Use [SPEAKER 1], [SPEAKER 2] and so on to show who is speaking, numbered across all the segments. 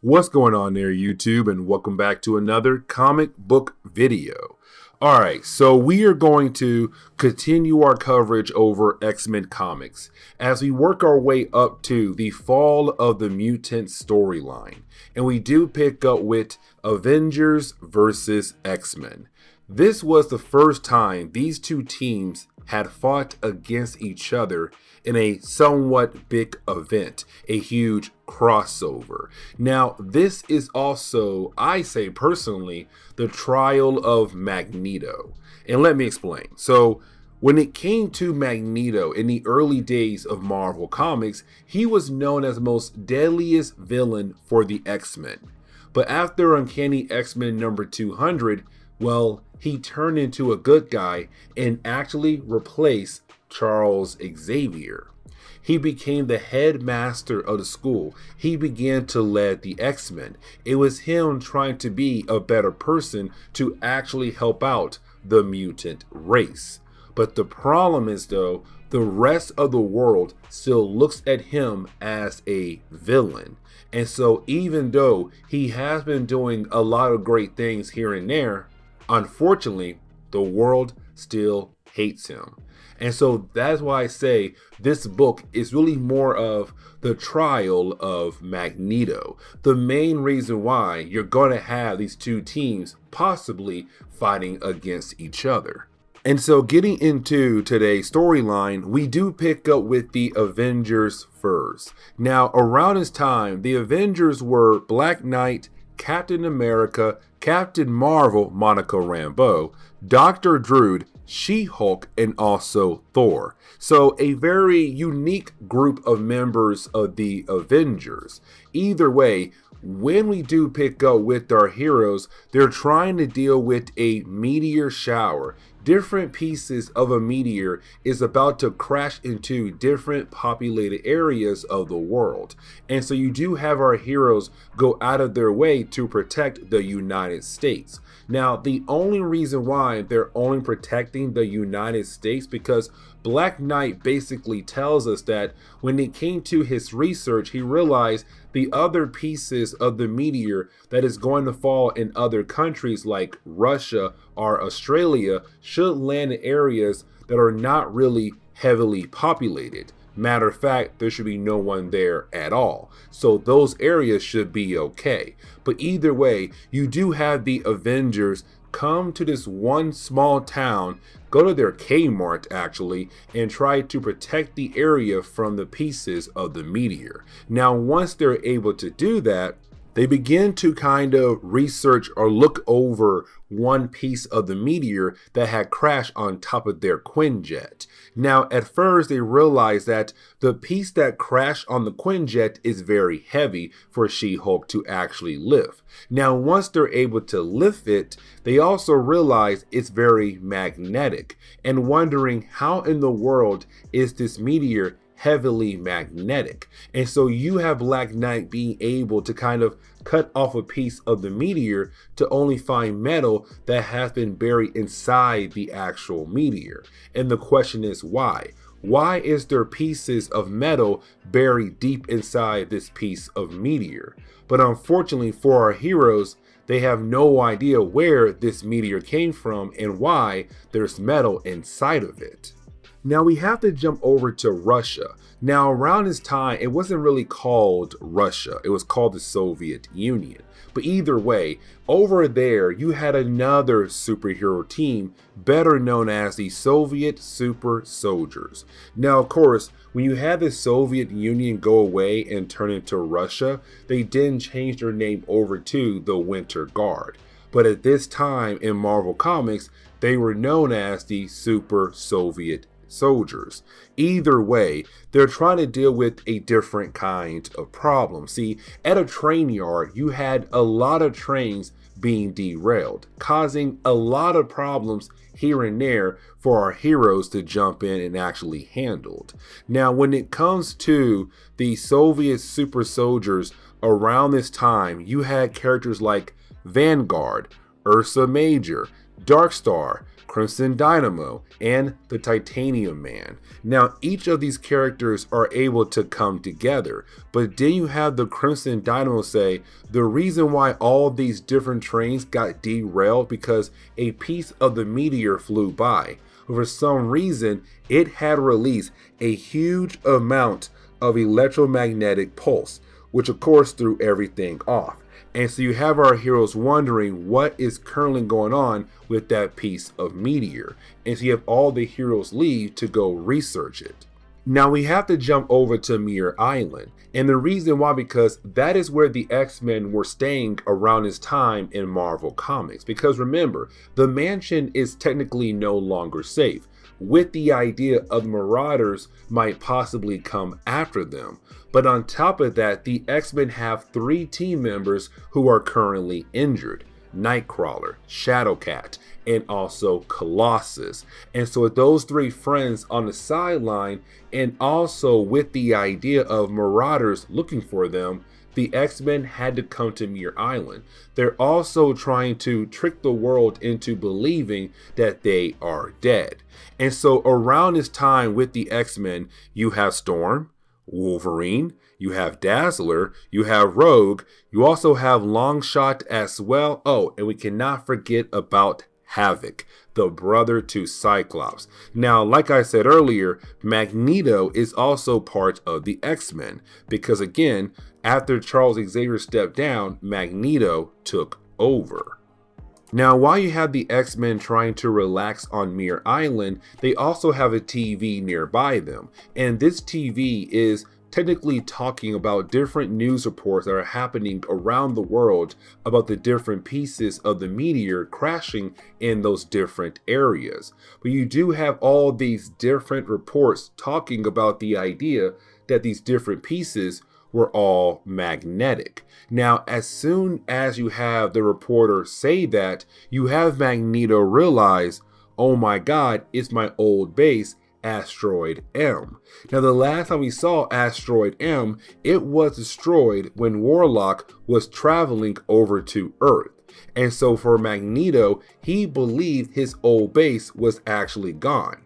[SPEAKER 1] What's going on there, YouTube, and welcome back to another comic book video. Alright, so we are going to continue our coverage over X-Men comics as we work our way up to the fall of the Mutant storyline. And we do pick up with Avengers vs X-Men. This was the first time these two teams had fought against each other in a somewhat big event, a huge crossover. Now, this is also, I say personally, the trial of Magneto. And let me explain. So, when it came to Magneto in the early days of Marvel Comics, he was known as the most deadliest villain for the X-Men. But after Uncanny X-Men number 200, well, he turned into a good guy and actually replaced Charles Xavier. He became the headmaster of the school. He began to lead the X-Men. It was him trying to be a better person to actually help out the mutant race. But the problem is, though, the rest of the world still looks at him as a villain. And so even though he has been doing a lot of great things here and there, unfortunately, the world still hates him. And so that's why I say this book is really more of the trial of Magneto. The main reason why you're going to have these two teams possibly fighting against each other. And so getting into today's storyline, we do pick up with the Avengers first. Now, around this time, the Avengers were Black Knight, Captain America, Captain Marvel, Monica Rambeau, Dr. Druid, She-Hulk, and also Thor. So a very unique group of members of the Avengers. Either way, when we do pick up with our heroes, they're trying to deal with a meteor shower. Different pieces of a meteor is about to crash into different populated areas of the world. And so you do have our heroes go out of their way to protect the United States. Now, the only reason why they're only protecting the United States because Black Knight basically tells us that when it came to his research, he realized the other pieces of the meteor that is going to fall in other countries like Russia or Australia should land in areas that are not really heavily populated. Matter of fact, there should be no one there at all. So those areas should be okay. But either way, you do have the Avengers come to this one small town, go to their Kmart actually, and try to protect the area from the pieces of the meteor. Now, once they're able to do that, they begin to kind of research or look over one piece of the meteor that had crashed on top of their Quinjet. Now, at first, they realized that the piece that crashed on the Quinjet is very heavy for She-Hulk to actually lift. Now, once they're able to lift it, they also realize it's very magnetic and wondering how in the world is this meteor heavily magnetic. And so you have Black Knight being able to kind of cut off a piece of the meteor to only find metal that has been buried inside the actual meteor. And the question is why? Why is there pieces of metal buried deep inside this piece of meteor? But unfortunately for our heroes, they have no idea where this meteor came from and why there's metal inside of it. Now we have to jump over to Russia. Now around this time, it wasn't really called Russia. It was called the Soviet Union. But either way, over there, you had another superhero team better known as the Soviet Super Soldiers. Now, of course, when you had the Soviet Union go away and turn into Russia, they didn't change their name over to the Winter Guard. But at this time in Marvel Comics, they were known as the Super Soviet Soldiers. Either way, they're trying to deal with a different kind of problem. See, at a train yard, you had a lot of trains being derailed, causing a lot of problems here and there for our heroes to jump in and actually handle. Now, when it comes to the Soviet super soldiers around this time, you had characters like Vanguard, Ursa Major, Darkstar, Crimson Dynamo, and the Titanium Man. Now, each of these characters are able to come together, but then you have the Crimson Dynamo say the reason why all these different trains got derailed because a piece of the meteor flew by. For some reason, it had released a huge amount of electromagnetic pulse, which of course threw everything off. And so you have our heroes wondering what is currently going on with that piece of meteor. And so you have all the heroes leave to go research it. Now we have to jump over to Meteor Island. And the reason why, because that is where the X-Men were staying around this time in Marvel Comics. Because remember, the mansion is technically no longer safe, with the idea of Marauders might possibly come after them. But on top of that, the X-Men have 3 team members who are currently injured: Nightcrawler, Shadowcat, and also Colossus. And so with those 3 friends on the sideline, and also with the idea of Marauders looking for them, the X-Men had to come to Meteor Island. They're also trying to trick the world into believing that they are dead. And so around this time with the X-Men, you have Storm, Wolverine, you have Dazzler, you have Rogue, you also have Longshot as well. Oh, and we cannot forget about Havoc, the brother to Cyclops. Now, like I said earlier, Magneto is also part of the X-Men because, again, after Charles Xavier stepped down, Magneto took over. Now, while you have the X-Men trying to relax on Meteor Island, they also have a TV nearby them, and this TV is technically talking about different news reports that are happening around the world about the different pieces of the meteor crashing in those different areas. But you do have all these different reports talking about the idea that these different pieces were all magnetic. Now, as soon as you have the reporter say that, you have Magneto realize, oh my God, it's my old base, Asteroid M. Now, the last time we saw Asteroid M, it was destroyed when Warlock was traveling over to Earth. And so for Magneto, he believed his old base was actually gone.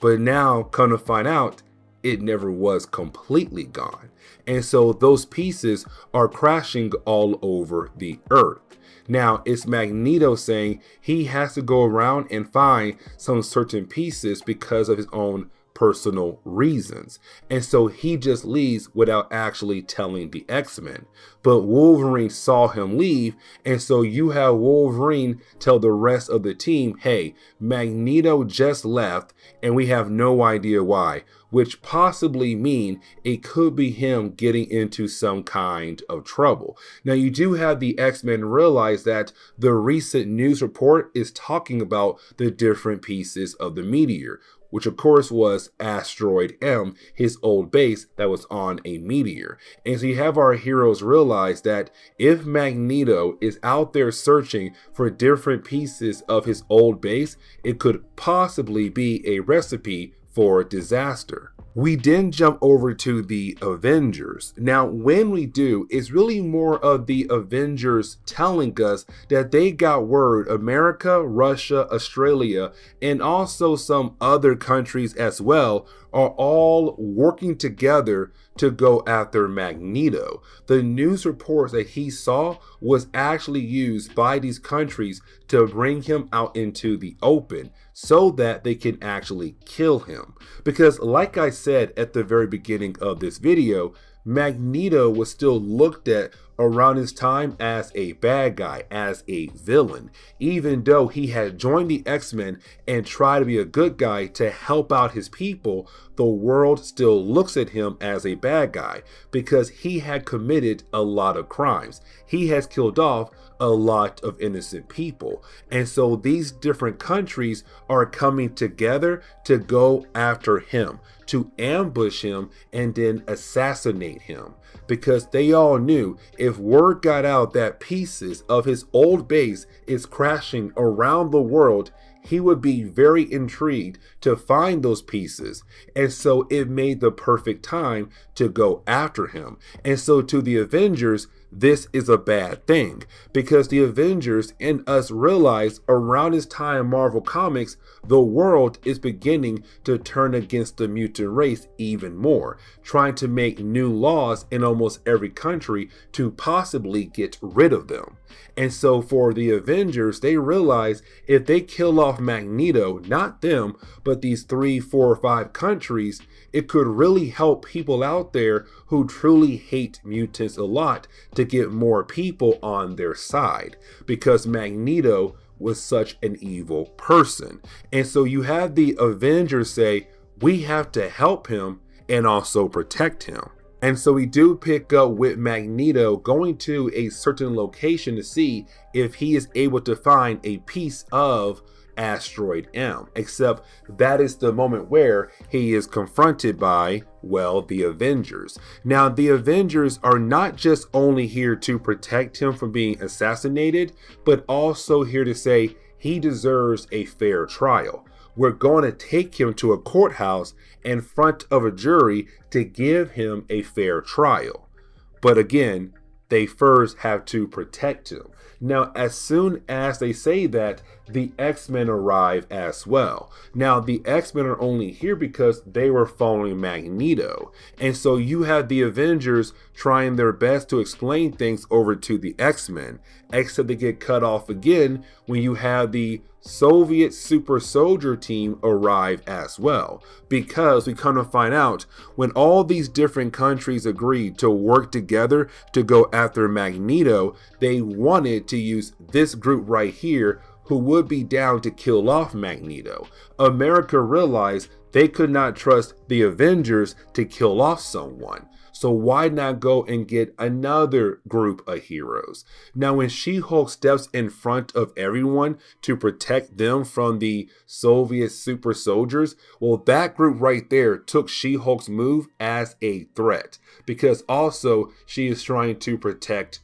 [SPEAKER 1] But now, come to find out, it never was completely gone. And so those pieces are crashing all over the Earth. Now, it's Magneto saying he has to go around and find some certain pieces because of his own personal reasons. And so he just leaves without actually telling the X-Men. But Wolverine saw him leave, and so you have Wolverine tell the rest of the team, hey, Magneto just left and we have no idea why, which possibly mean it could be him getting into some kind of trouble. Now, you do have the X-Men realize that the recent news report is talking about the different pieces of the meteor, which of course was Asteroid M, his old base that was on a meteor. And so you have our heroes realize that if Magneto is out there searching for different pieces of his old base, it could possibly be a recipe for disaster. We then jump over to the Avengers. Now, when we do, it's really more of the Avengers telling us that they got word America, Russia, Australia, and also some other countries as well are all working together to go after Magneto. The news reports that he saw was actually used by these countries to bring him out into the open so that they can actually kill him. Because like I said at the very beginning of this video, Magneto was still looked at around his time as a bad guy, as a villain, even though he had joined the X-Men and tried to be a good guy to help out his people. The world still looks at him as a bad guy because he had committed a lot of crimes. He has killed off a lot of innocent people. And so these different countries are coming together to go after him, to ambush him and then assassinate him, because they all knew if word got out that pieces of his old base is crashing around the world, he would be very intrigued to find those pieces. And so it made the perfect time to go after him. And so to the Avengers, this is a bad thing, because the Avengers and us realize around this time in Marvel Comics, the world is beginning to turn against the mutant race even more, trying to make new laws in almost every country to possibly get rid of them. And so for the Avengers, they realize if they kill off Magneto, not them, but these 3, 4, or 5 countries, it could really help people out there who truly hate mutants a lot to get more people on their side, because Magneto was such an evil person. And so you have the Avengers say, we have to help him and also protect him. And so we do pick up with Magneto going to a certain location to see if he is able to find a piece of Asteroid M, except that is the moment where he is confronted by, well, the Avengers. Now, the Avengers are not just only here to protect him from being assassinated, but also here to say he deserves a fair trial. We're going to take him to a courthouse in front of a jury to give him a fair trial. But again, they first have to protect him. Now, as soon as they say that, the X-Men arrive as well. Now, the X-Men are only here because they were following Magneto. And so you have the Avengers trying their best to explain things over to the X-Men, except they get cut off again when you have the Soviet super soldier team arrive as well, because we come to find out when all these different countries agreed to work together to go after Magneto, they wanted to use this group right here who would be down to kill off Magneto. America realized they could not trust the Avengers to kill off someone. So why not go and get another group of heroes? Now, when She-Hulk steps in front of everyone to protect them from the Soviet super soldiers, well, that group right there took She-Hulk's move as a threat, because also she is trying to protect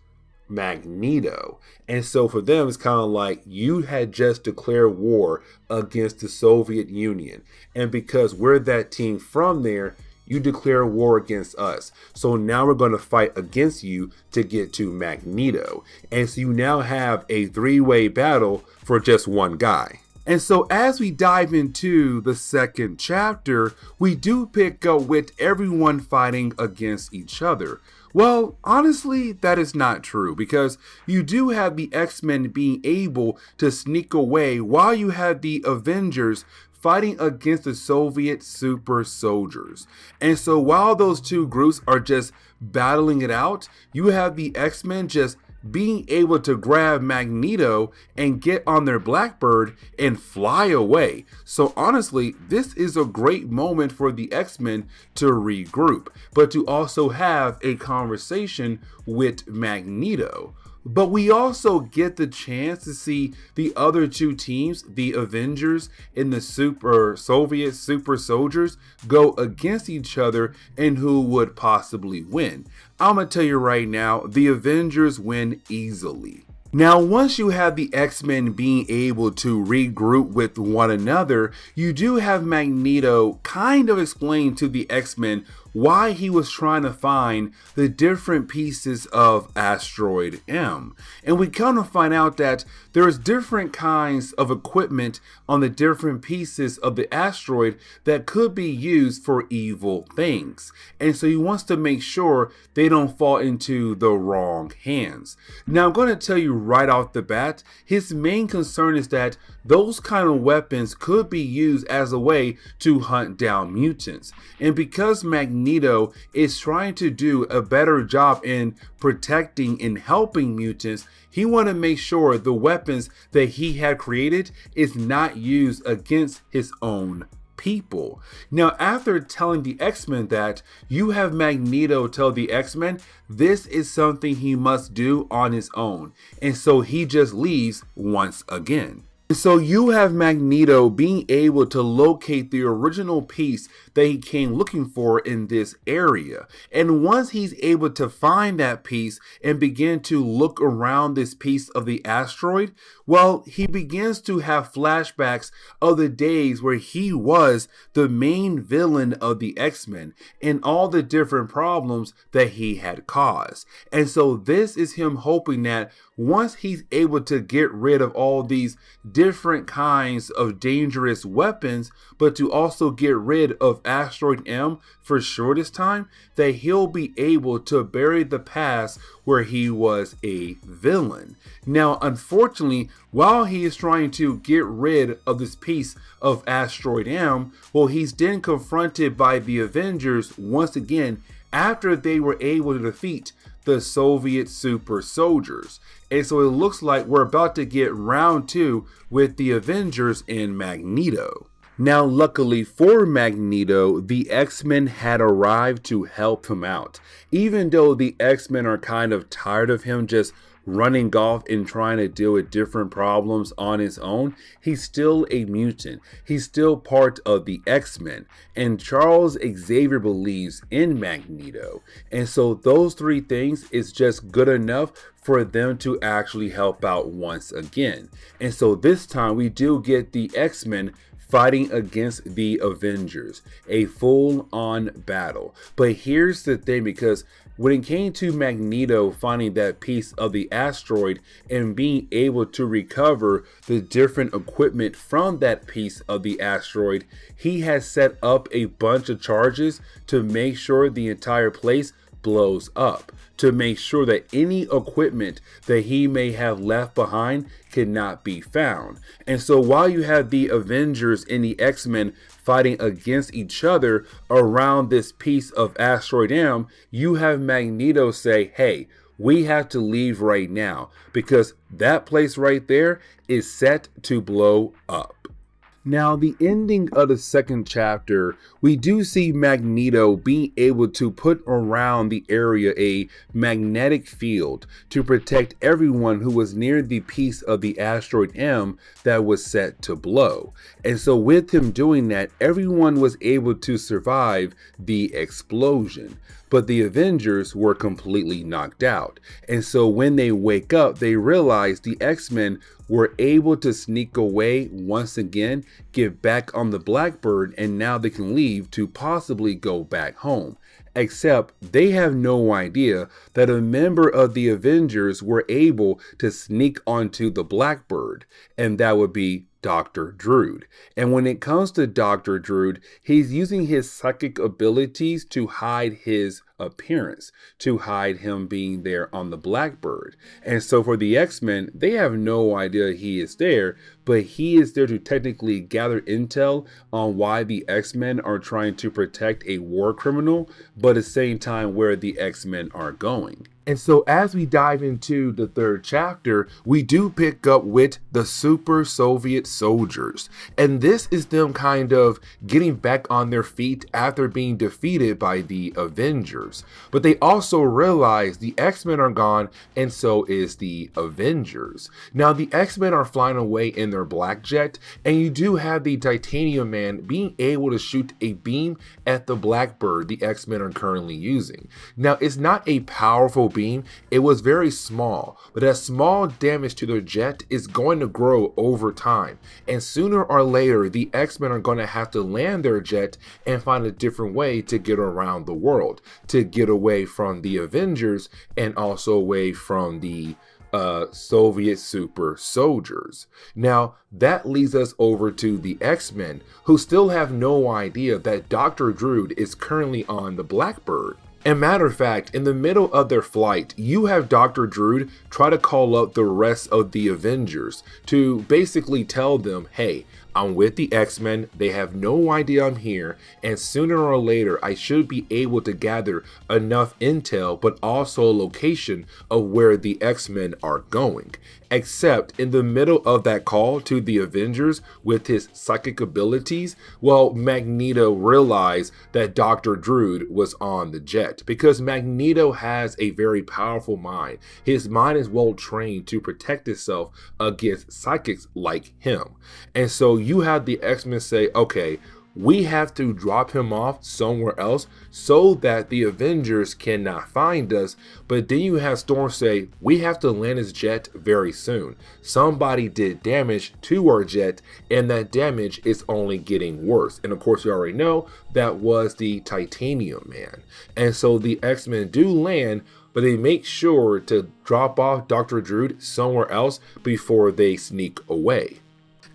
[SPEAKER 1] Magneto. And so for them, it's kind of like you had just declared war against the Soviet Union. And because we're that team from there, you declare war against us. So now we're going to fight against you to get to Magneto. And so you now have a 3-way battle for just one guy. And so as we dive into the second chapter, we do pick up with everyone fighting against each other. Well, honestly, that is not true, because you do have the X-Men being able to sneak away while you have the Avengers fighting against the Soviet super soldiers. And so while those two groups are just battling it out, you have the X-Men just being able to grab Magneto and get on their Blackbird and fly away. So honestly, this is a great moment for the X-Men to regroup, but to also have a conversation with Magneto. But we also get the chance to see the other two teams, the Avengers and the Soviet super soldiers, go against each other and who would possibly win. I'm going to tell you right now, the Avengers win easily. Now, once you have the X-Men being able to regroup with one another, you do have Magneto kind of explain to the X-Men why he was trying to find the different pieces of Asteroid M. And we come to find out that there's different kinds of equipment on the different pieces of the asteroid that could be used for evil things. And so he wants to make sure they don't fall into the wrong hands. Now, I'm going to tell you right off the bat, his main concern is that those kind of weapons could be used as a way to hunt down mutants. And because Magneto is trying to do a better job in protecting and helping mutants, he wanted to make sure the weapons that he had created is not used against his own people. Now, after telling the X-Men that, you have Magneto tell the X-Men this is something he must do on his own. And so he just leaves once again. So you have Magneto being able to locate the original piece that he came looking for in this area. And once he's able to find that piece and begin to look around this piece of the asteroid, well, he begins to have flashbacks of the days where he was the main villain of the X-Men and all the different problems that he had caused. And so this is him hoping that once he's able to get rid of all these different kinds of dangerous weapons, but to also get rid of Asteroid M for sure this time, that he'll be able to bury the past where he was a villain. Now, unfortunately, while he is trying to get rid of this piece of Asteroid M, well, he's then confronted by the Avengers once again after they were able to defeat the Soviet super soldiers. And so it looks like we're about to get round 2 with the Avengers and Magneto. Now, luckily for Magneto, the X-Men had arrived to help him out. Even though the X-Men are kind of tired of him just running off and trying to deal with different problems on his own, he's still a mutant. He's still part of the X-Men. And Charles Xavier believes in Magneto. And so those 3 things is just good enough for them to actually help out once again. And so this time we do get the X-Men fighting against the Avengers, a full-on battle. But here's the thing, because when it came to Magneto finding that piece of the asteroid and being able to recover the different equipment from that piece of the asteroid, he has set up a bunch of charges to make sure the entire place blows up, to make sure that any equipment that he may have left behind cannot be found. And so while you have the Avengers and the X-Men fighting against each other around this piece of Asteroid M, you have Magneto say, hey, we have to leave right now because that place right there is set to blow up. Now, the ending of the 2nd chapter, we do see Magneto being able to put around the area a magnetic field to protect everyone who was near the piece of the asteroid M that was set to blow. And so with him doing that, everyone was able to survive the explosion. But the Avengers were completely knocked out. And so when they wake up, they realize the X-Men were able to sneak away once again, get back on the Blackbird, and now they can leave to possibly go back home. Except they have no idea that a member of the Avengers were able to sneak onto the Blackbird, and that would be Dr. Druid. And when it comes to Dr. Druid, he's using his psychic abilities to hide his appearance, to hide him being there on the Blackbird. And so for the X-Men, they have no idea he is there, but he is there to technically gather intel on why the X-Men are trying to protect a war criminal, but at the same time where the X-Men are going. And so as we dive into the 3rd chapter, we do pick up with the super Soviet soldiers. And this is them kind of getting back on their feet after being defeated by the Avengers. But they also realize the X-Men are gone, and so is the Avengers. Now the X-Men are flying away in their black jet, and you do have the Titanium Man being able to shoot a beam at the Blackbird the X-Men are currently using. Now it's not a powerful beam, it was very small, but that small damage to their jet is going to grow over time, and sooner or later the X-Men are going to have to land their jet and find a different way to get around the world, to get away from the Avengers and also away from the Soviet super soldiers. Now that leads us over to the X-Men, who still have no idea that Dr. Druid is currently on the Blackbird. And matter of fact, in the middle of their flight, you have Dr. Druid try to call up the rest of the Avengers to basically tell them, hey, I'm with the X-Men, they have no idea I'm here, and sooner or later I should be able to gather enough intel but also a location of where the X-Men are going. Except in the middle of that call to the Avengers with his psychic abilities, well, Magneto realized that Dr. Druid was on the jet because Magneto has a very powerful mind. His mind is well trained to protect itself against psychics like him. And so you have the X-Men say, okay, we have to drop him off somewhere else so that the Avengers cannot find us. But then you have Storm say, we have to land his jet very soon. Somebody did damage to our jet, and that damage is only getting worse. And of course, we already know that was the Titanium Man. And so the X-Men do land, but they make sure to drop off Dr. Druid somewhere else before they sneak away.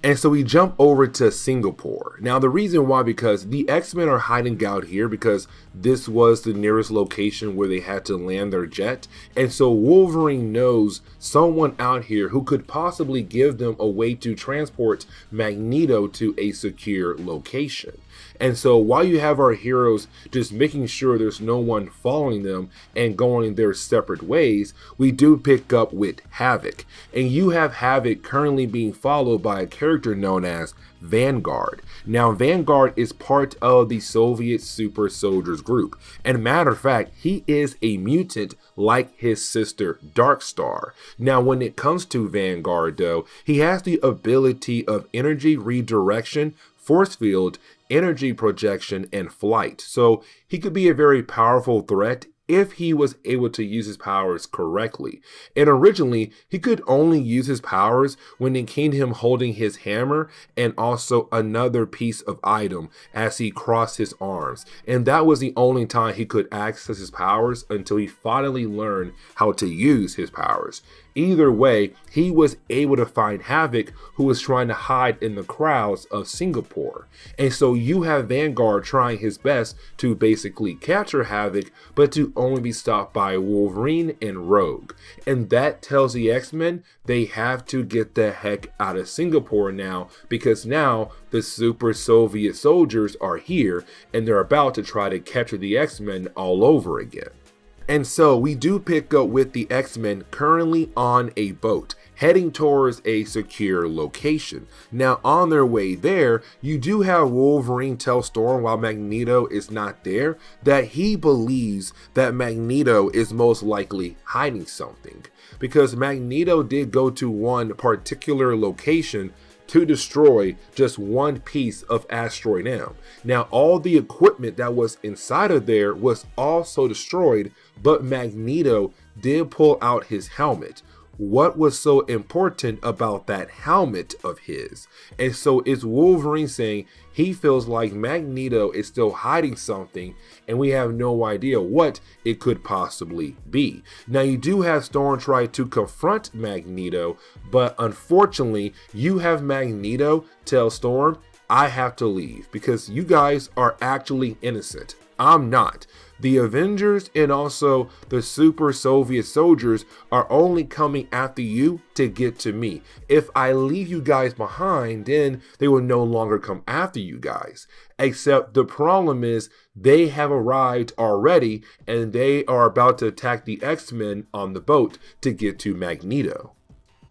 [SPEAKER 1] And so we jump over to Singapore. Now the reason why, because the X-Men are hiding out here because this was the nearest location where they had to land their jet. And so Wolverine knows someone out here who could possibly give them a way to transport Magneto to a secure location. And so while you have our heroes just making sure there's no one following them and going their separate ways, we do pick up with Havoc. And you have Havoc currently being followed by a character known as Vanguard. Now, Vanguard is part of the Soviet super soldiers group. And matter of fact, he is a mutant like his sister Darkstar. Now, when it comes to Vanguard though, he has the ability of energy redirection, force field, energy projection, and flight. So he could be a very powerful threat if he was able to use his powers correctly. And originally, he could only use his powers when it came to him holding his hammer and also another piece of item as he crossed his arms. And that was the only time he could access his powers until he finally learned how to use his powers. Either way, he was able to find Havoc, who was trying to hide in the crowds of Singapore. And so you have Vanguard trying his best to basically capture Havoc, but to only be stopped by Wolverine and Rogue. And that tells the X-Men they have to get the heck out of Singapore now, because now the super Soviet soldiers are here and they're about to try to capture the X-Men all over again. And so we do pick up with the X-Men currently on a boat, heading towards a secure location. Now on their way there, you do have Wolverine tell Storm while Magneto is not there that he believes that Magneto is most likely hiding something, because Magneto did go to one particular location to destroy just one piece of Asteroid M. Now all the equipment that was inside of there was also destroyed, but Magneto did pull out his helmet. What was so important about that helmet of his? And so it's Wolverine saying he feels like Magneto is still hiding something and we have no idea what it could possibly be. Now you do have Storm try to confront Magneto, but unfortunately you have Magneto tell Storm, I have to leave because you guys are actually innocent. I'm not. The Avengers and also the super Soviet soldiers are only coming after you to get to me. If I leave you guys behind, then they will no longer come after you guys. Except the problem is they have arrived already and they are about to attack the X-Men on the boat to get to Magneto.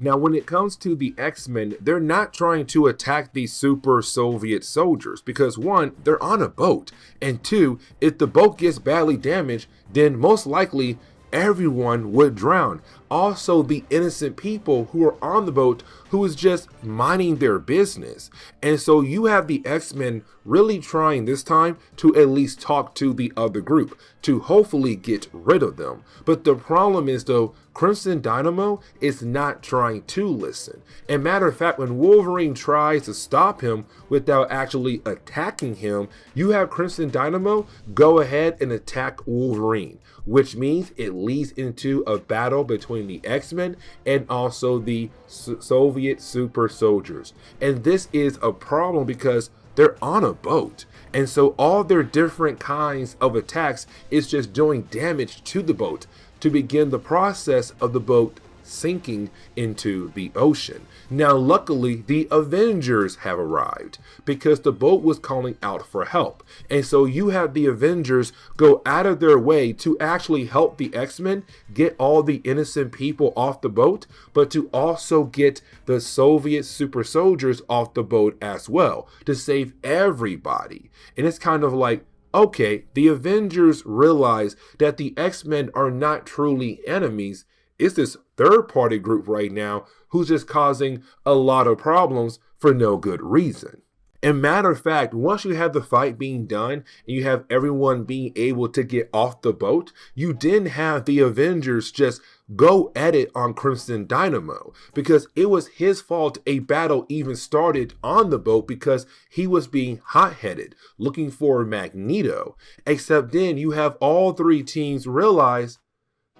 [SPEAKER 1] Now, when it comes to the X-Men, they're not trying to attack these super Soviet soldiers because one, they're on a boat, and two, if the boat gets badly damaged, then most likely everyone would drown. Also, the innocent people who are on the boat who is just minding their business. And so you have the X-Men really trying this time to at least talk to the other group to hopefully get rid of them. But the problem is though, Crimson Dynamo is not trying to listen. And matter of fact, when Wolverine tries to stop him without actually attacking him, you have Crimson Dynamo go ahead and attack Wolverine, which means it leads into a battle between the X-Men and also the Soviet super soldiers. And this is a problem because they're on a boat. And so all their different kinds of attacks is just doing damage to the boat to begin the process of the boat sinking into the ocean. Now, luckily, the Avengers have arrived because the boat was calling out for help. And so you have the Avengers go out of their way to actually help the X-Men get all the innocent people off the boat, but to also get the Soviet super soldiers off the boat as well to save everybody. And it's kind of like, okay, the Avengers realize that the X-Men are not truly enemies. It's this third-party group right now who's just causing a lot of problems for no good reason. And matter of fact, once you have the fight being done and you have everyone being able to get off the boat, you didn't have the Avengers just go at it on Crimson Dynamo because it was his fault a battle even started on the boat because he was being hot-headed, looking for Magneto. Except then you have all three teams realize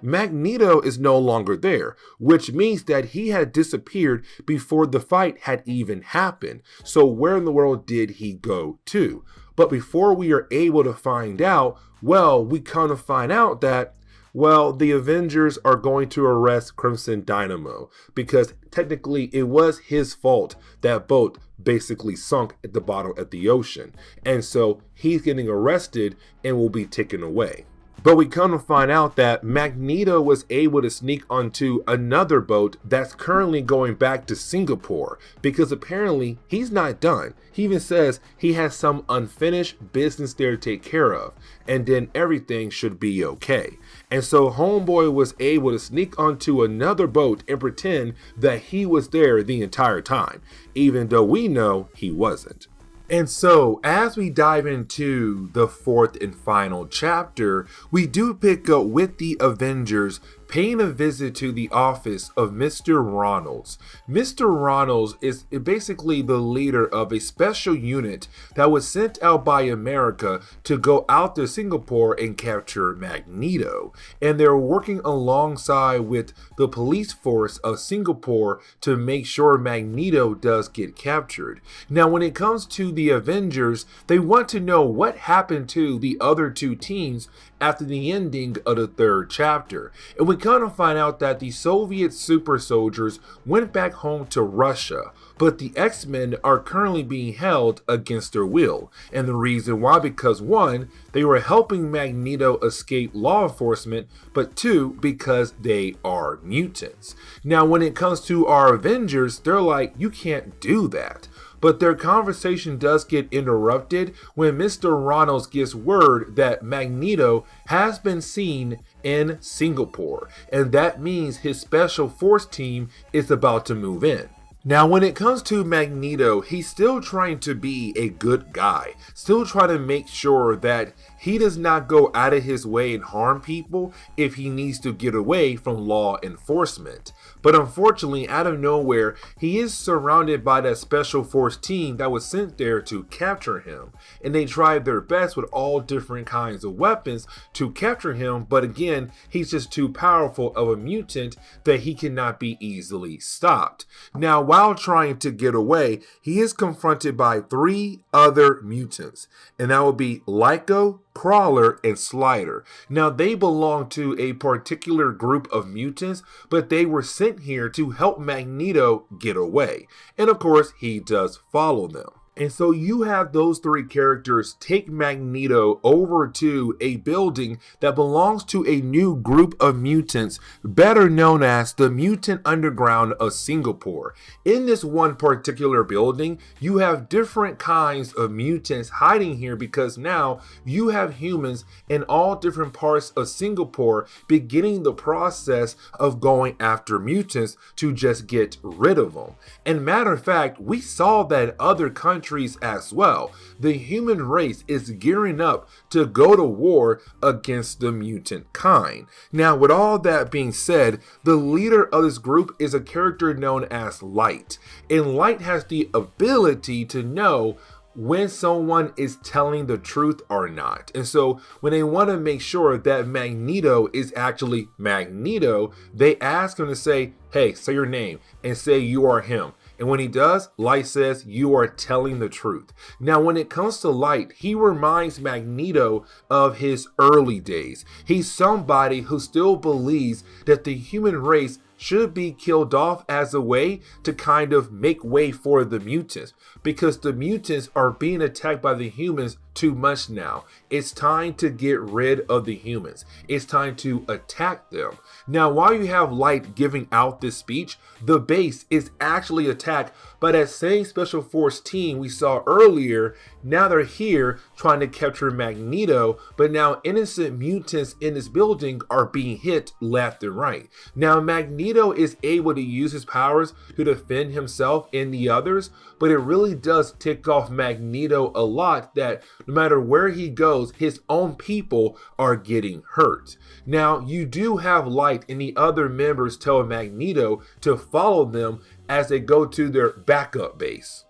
[SPEAKER 1] Magneto is no longer there, which means that he had disappeared before the fight had even happened. So where in the world did he go to? But before we are able to find out, well, we kind of find out that, well, the Avengers are going to arrest Crimson Dynamo because technically it was his fault that boat basically sunk at the bottom of the ocean. And so he's getting arrested and will be taken away. But we come to find out that Magneto was able to sneak onto another boat that's currently going back to Singapore because apparently he's not done. He even says he has some unfinished business there to take care of, and then everything should be okay. And so Homeboy was able to sneak onto another boat and pretend that he was there the entire time, even though we know he wasn't. And so, as we dive into the fourth and final chapter, we do pick up with the Avengers paying a visit to the office of Mr. Ronalds. Mr. Ronalds is basically the leader of a special unit that was sent out by America to go out to Singapore and capture Magneto. And they're working alongside with the police force of Singapore to make sure Magneto does get captured. Now, when it comes to the Avengers, they want to know what happened to the other two teams after the ending of the third chapter. And we kind of find out that the Soviet super soldiers went back home to Russia, but the X-Men are currently being held against their will. And the reason why, because one, they were helping Magneto escape law enforcement, but two, because they are mutants. Now, when it comes to our Avengers, they're like, you can't do that. But their conversation does get interrupted when Mr. Ronalds gives word that Magneto has been seen in Singapore, and that means his special force team is about to move in. Now, when it comes to Magneto, he's still trying to be a good guy, still trying to make sure that he does not go out of his way and harm people if he needs to get away from law enforcement. But unfortunately, out of nowhere, he is surrounded by that special force team that was sent there to capture him. And they tried their best with all different kinds of weapons to capture him, but again, he's just too powerful of a mutant that he cannot be easily stopped. Now, while trying to get away, he is confronted by three other mutants, and that would be Lyco, Crawler, and Slider. Now, they belong to a particular group of mutants, but they were sent here to help Magneto get away. And of course, he does follow them. And so you have those three characters take Magneto over to a building that belongs to a new group of mutants, better known as the Mutant Underground of Singapore. In this one particular building, you have different kinds of mutants hiding here because now you have humans in all different parts of Singapore beginning the process of going after mutants to just get rid of them. And matter of fact, we saw that other countries as well. The human race is gearing up to go to war against the mutant kind. Now, with all that being said, the leader of this group is a character known as Light. And Light has the ability to know when someone is telling the truth or not. And so when they want to make sure that Magneto is actually Magneto, they ask him to say, hey, say your name and say you are him. And when he does, Light says, you are telling the truth. Now, when it comes to Light, he reminds Magneto of his early days. He's somebody who still believes that the human race should be killed off as a way to kind of make way for the mutants, because the mutants are being attacked by the humans too much now. It's time to get rid of the humans. It's time to attack them. Now, while you have Light giving out this speech, the base is actually attacked by that same special force team we saw earlier. Now they're here trying to capture Magneto, but now innocent mutants in this building are being hit left and right. Now Magneto is able to use his powers to defend himself and the others, but it really does tick off Magneto a lot that no matter where he goes, his own people are getting hurt. Now you do have Light and the other members tell Magneto to follow them as they go to their backup base.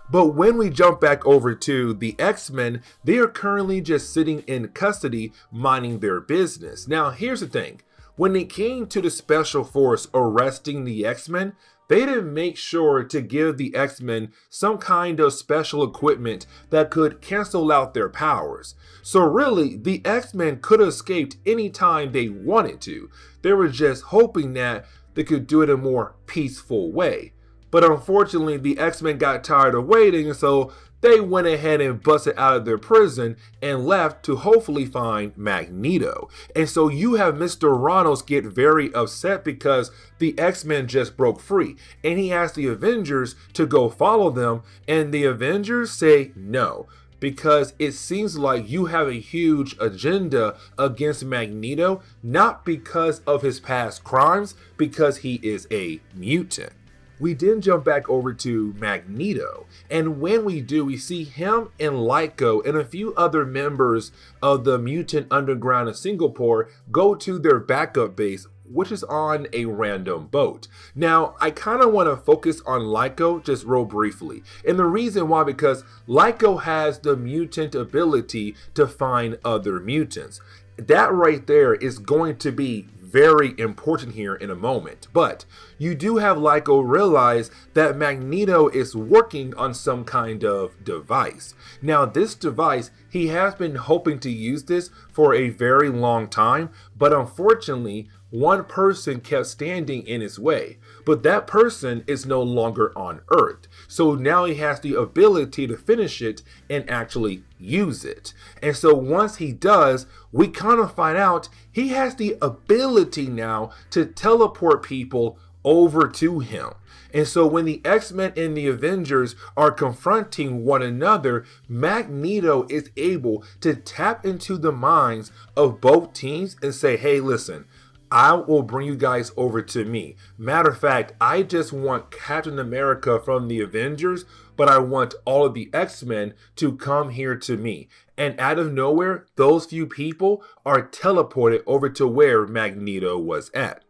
[SPEAKER 1] But when we jump back over to the X-Men, they are currently just sitting in custody, minding their business. Now, here's the thing. When it came to the Special Force arresting the X-Men, they didn't make sure to give the X-Men some kind of special equipment that could cancel out their powers. So really, the X-Men could have escaped anytime they wanted to. They were just hoping that they could do it in a more peaceful way. But unfortunately, the X-Men got tired of waiting, so they went ahead and busted out of their prison and left to hopefully find Magneto. And so you have Mr. Ronalds get very upset because the X-Men just broke free. And he asked the Avengers to go follow them, and the Avengers say no, because it seems like you have a huge agenda against Magneto, not because of his past crimes, because he is a mutant. We then jump back over to Magneto, and when we do, we see him and Lyco and a few other members of the Mutant Underground in Singapore go to their backup base, which is on a random boat. Now, I kind of want to focus on Lyco just real briefly, and the reason why, because Lyco has the mutant ability to find other mutants. That right there is going to be very important here in a moment. But you do have Lyco realize that Magneto is working on some kind of device. Now this device, he has been hoping to use this for a very long time, but unfortunately one person kept standing in his way, but that person is no longer on Earth. So now he has the ability to finish it and actually use it. And so once he does, we kind of find out he has the ability now to teleport people over to him. And so when the X-Men and the Avengers are confronting one another, Magneto is able to tap into the minds of both teams and say, hey, listen, I will bring you guys over to me. Matter of fact, I just want Captain America from the Avengers, but I want all of the X-Men to come here to me. And out of nowhere, those few people are teleported over to where Magneto was at.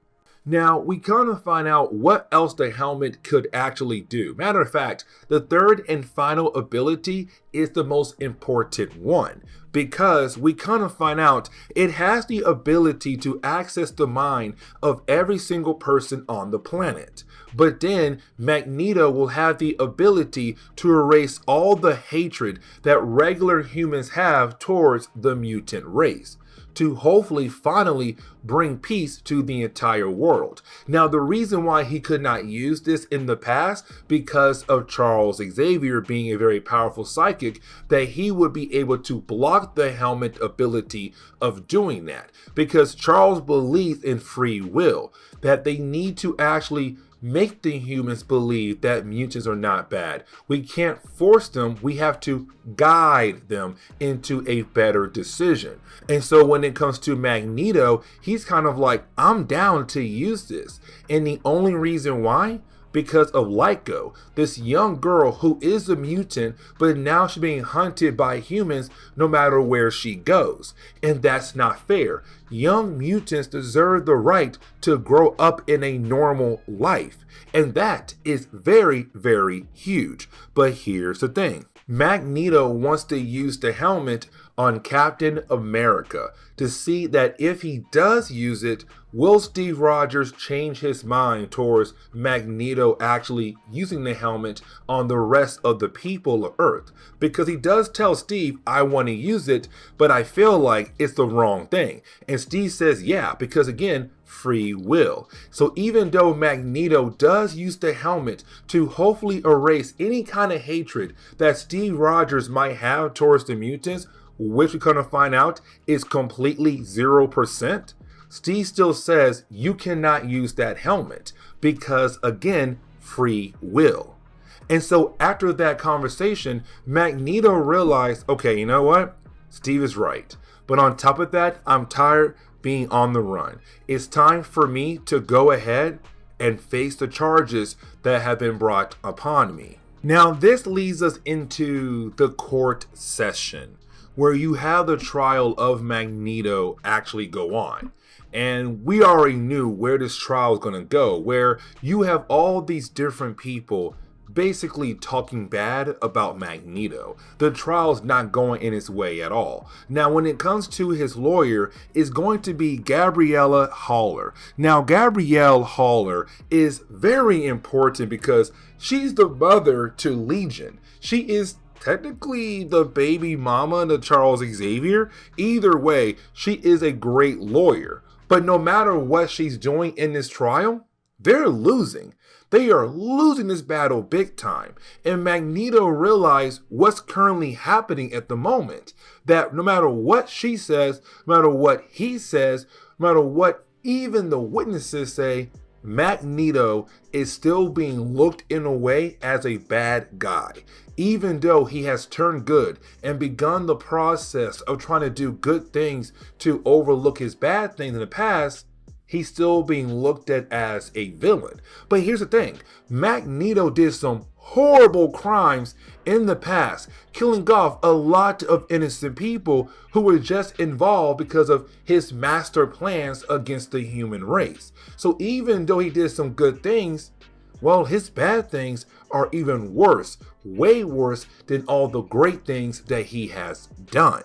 [SPEAKER 1] Now, we kind of find out what else the helmet could actually do. Matter of fact, the third and final ability is the most important one, because we kind of find out it has the ability to access the mind of every single person on the planet. But then Magneto will have the ability to erase all the hatred that regular humans have towards the mutant race, to hopefully finally bring peace to the entire world. Now, the reason why he could not use this in the past, because of Charles Xavier being a very powerful psychic, that he would be able to block the helmet ability of doing that, because Charles believes in free will, that they need to actually make the humans believe that mutants are not bad. We can't force them, we have to guide them into a better decision. And so when it comes to Magneto, he's kind of like, I'm down to use this. And the only reason why? Because of Lyco, this young girl who is a mutant, but now she's being hunted by humans no matter where she goes. And that's not fair. Young mutants deserve the right to grow up in a normal life. And that is very, very huge. But here's the thing. Magneto wants to use the helmet on Captain America to see that if he does use it, will Steve Rogers change his mind towards Magneto actually using the helmet on the rest of the people of Earth? Because he does tell Steve, I want to use it, but I feel like it's the wrong thing. And Steve says, yeah, because again, free will. So even though Magneto does use the helmet to hopefully erase any kind of hatred that Steve Rogers might have towards the mutants, which we're going to find out is completely 0%, Steve still says you cannot use that helmet because, again, free will. And so after that conversation, Magneto realized, okay, you know what? Steve is right. But on top of that, I'm tired being on the run. It's time for me to go ahead and face the charges that have been brought upon me. Now, this leads us into the court session where you have the trial of Magneto actually go on. And we already knew where this trial is going to go, where you have all these different people basically talking bad about Magneto. The trial's not going in his way at all. Now, when it comes to his lawyer, it's going to be Gabriella Haller. Now, Gabrielle Haller is very important because she's the mother to Legion. She is technically the baby mama to Charles Xavier. Either way, she is a great lawyer. But no matter what she's doing in this trial, they're losing. They are losing this battle big time. And Magneto realized what's currently happening at the moment. That no matter what she says, no matter what he says, no matter what even the witnesses say, Magneto is still being looked in a way as a bad guy. Even though he has turned good and begun the process of trying to do good things to overlook his bad things in the past, he's still being looked at as a villain. But here's the thing, Magneto did some horrible crimes in the past, killing off a lot of innocent people who were just involved because of his master plans against the human race. So even though he did some good things, well, his bad things are even worse, way worse than all the great things that he has done.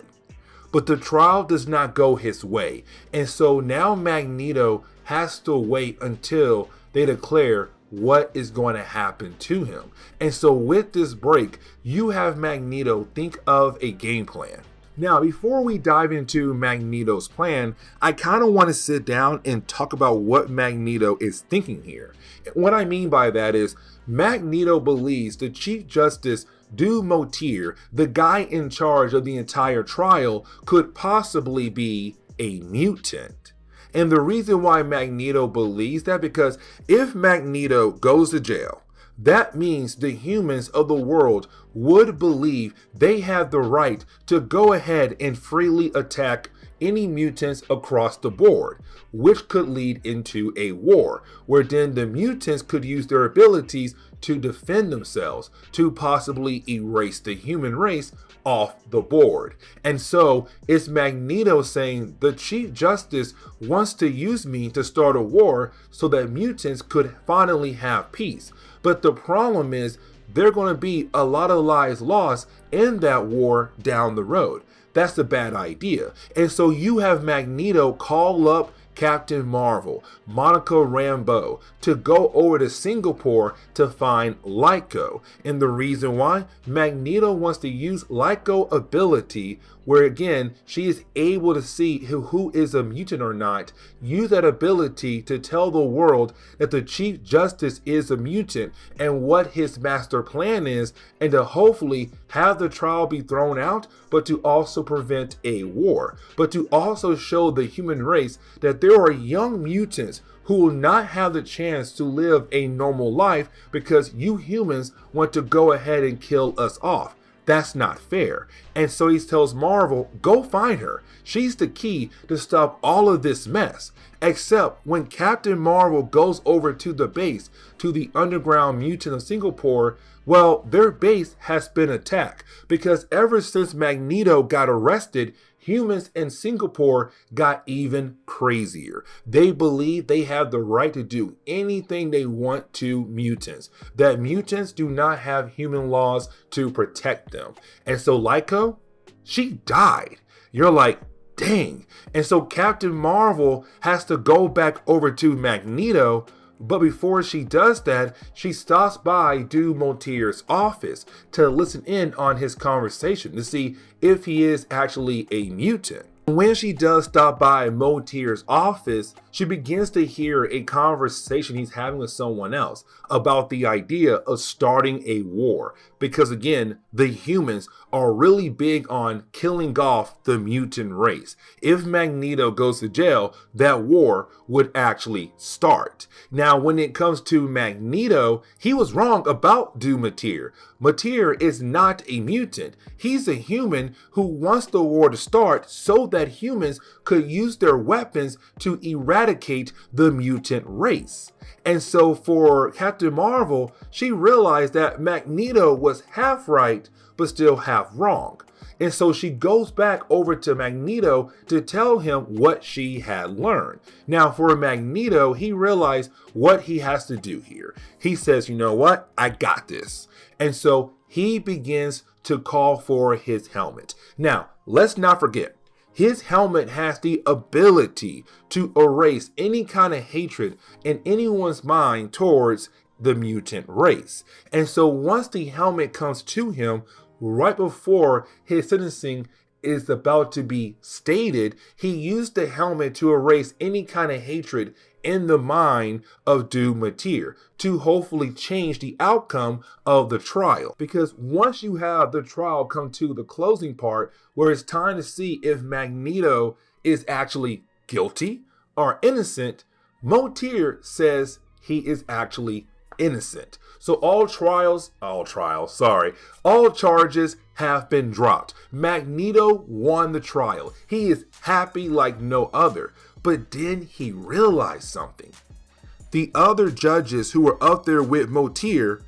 [SPEAKER 1] But the trial does not go his way, and so now Magneto has to wait until they declare what is going to happen to him. And so with this break, you have Magneto think of a game plan. Now, before we dive into Magneto's plan, I kind of want to sit down and talk about what Magneto is thinking here. What I mean by that is Magneto believes the Chief Justice Meteor, the guy in charge of the entire trial, could possibly be a mutant. And the reason why Magneto believes that, because if Magneto goes to jail, that means the humans of the world would believe they have the right to go ahead and freely attack any mutants across the board, which could lead into a war, where then the mutants could use their abilities to defend themselves, to possibly erase the human race off the board. And so it's Magneto saying the Chief Justice wants to use me to start a war so that mutants could finally have peace. But the problem is there are going to be a lot of lives lost in that war down the road. That's a bad idea. And so you have Magneto call up Captain Marvel, Monica Rambeau, to go over to Singapore to find Lyco. And the reason why? Magneto wants to use Lyco ability, where again, she is able to see who is a mutant or not, use that ability to tell the world that the Chief Justice is a mutant and what his master plan is, and to hopefully have the trial be thrown out, but to also prevent a war, but to also show the human race that there are young mutants who will not have the chance to live a normal life because you humans want to go ahead and kill us off. That's not fair. And so he tells Marvel, go find her. She's the key to stop all of this mess. Except when Captain Marvel goes over to the base, to the underground mutant of Singapore, well, their base has been attacked because ever since Magneto got arrested, humans in Singapore got even crazier. They believe they have the right to do anything they want to mutants, that mutants do not have human laws to protect them. And so Lyco, she died. You're like, Dang. And so Captain Marvel has to go back over to Magneto, but before she does that, she stops by Mutier's office to listen in on his conversation to see if he is actually a mutant. When she does stop by Mutier's office, she begins to hear a conversation he's having with someone else about the idea of starting a war. Because again, the humans are really big on killing off the mutant race. If Magneto goes to jail, that war would actually start. Now, when it comes to Magneto, he was wrong about Meteor. Meteor is not a mutant. He's a human who wants the war to start so that humans could use their weapons to eradicate the mutant race. And so for Captain Marvel, she realized that Magneto was half right, but still half wrong. And so she goes back over to Magneto to tell him what she had learned. Now for Magneto, he realized what he has to do here. He says, you know what? I got this. And so he begins to call for his helmet. Now, let's not forget, his helmet has the ability to erase any kind of hatred in anyone's mind towards the mutant race. And so once the helmet comes to him, right before his sentencing is about to be stated, he used the helmet to erase any kind of hatred in the mind of Meteor to hopefully change the outcome of the trial. Because once you have the trial come to the closing part where it's time to see if Magneto is actually guilty or innocent, Meteor says he is actually innocent. So all charges have been dropped. Magneto won the trial. He is happy like no other. But then he realized something. The other judges who were up there with Meteor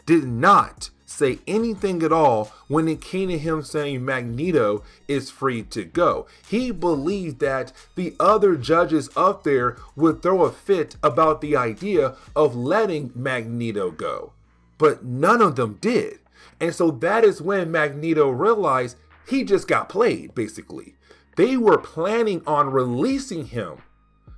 [SPEAKER 1] did not say anything at all when it came to him saying Magneto is free to go. He believed that the other judges up there would throw a fit about the idea of letting Magneto go, but none of them did. And so that is when Magneto realized he just got played, basically. They were planning on releasing him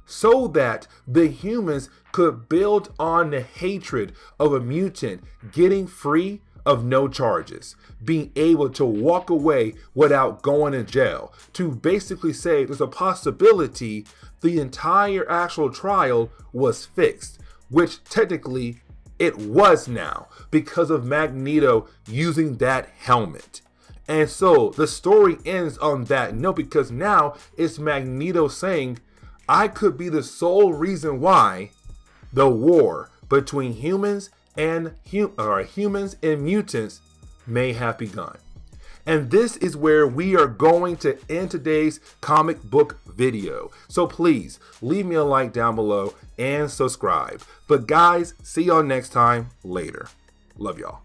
[SPEAKER 1] so that the humans could build on the hatred of a mutant getting free of no charges, being able to walk away without going to jail, to basically say there's a possibility the entire actual trial was fixed, which technically it was now because of Magneto using that helmet. And so the story ends on that note because now it's Magneto saying, I could be the sole reason why the war between humans and mutants may have begun. And this is where we are going to end today's comic book video. So please leave me a like down below and subscribe. But guys, see y'all next time. Later. Love y'all.